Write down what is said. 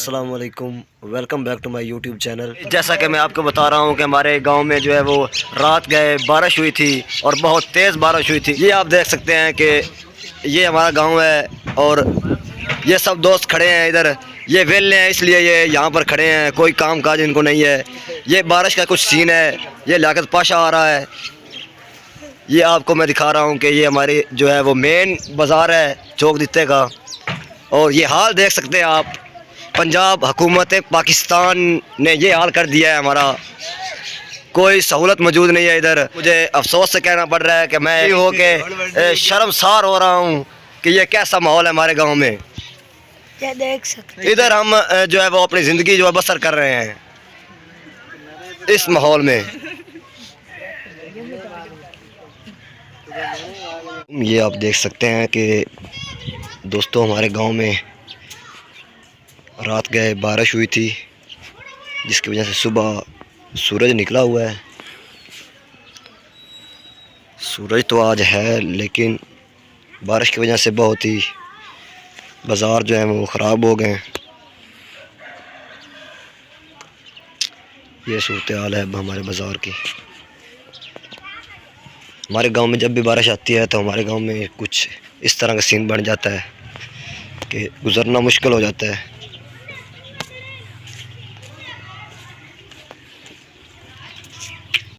अस्सलाम वालेकुम, welcome back to my YouTube channel. जैसा कि मैं आपको बता रहा हूं कि हमारे गांव में जो है वो रात गए बारिश हुई थी और बहुत तेज़ बारिश हुई थी। ये आप देख सकते हैं कि ये हमारा गांव है और ये सब दोस्त खड़े हैं इधर। ये वेले हैं इसलिए ये यहाँ पर खड़े हैं, कोई काम काज इनको नहीं है। ये बारिश का कुछ सीन है, ये लियाकत पाशा आ रहा है। ये आपको मैं दिखा रहा हूँ कि ये हमारी जो है वो मेन बाज़ार है चौक दित्ते का। और ये हाल देख सकते हैं आप, पंजाब हुकूमत पाकिस्तान ने ये हाल कर दिया है हमारा। कोई सहूलत मौजूद नहीं है इधर। मुझे अफसोस से कहना पड़ रहा है कि मैं हो के शर्मसार हो रहा हूँ कि ये कैसा माहौल है हमारे गांव में। क्या देख सकते इधर हम जो है वो अपनी ज़िंदगी जो है बसर कर रहे हैं इस माहौल में। ये आप देख सकते हैं कि दोस्तों हमारे गांव में रात गए बारिश हुई थी, जिसकी वजह से सुबह सूरज निकला हुआ है। सूरज तो आज है लेकिन बारिश की वजह से बहुत ही बाज़ार जो है वो ख़राब हो गए। ये सूरत हाल है अब हमारे बाज़ार की। हमारे गांव में जब भी बारिश आती है तो हमारे गांव में कुछ इस तरह का सीन बन जाता है कि गुज़रना मुश्किल हो जाता है।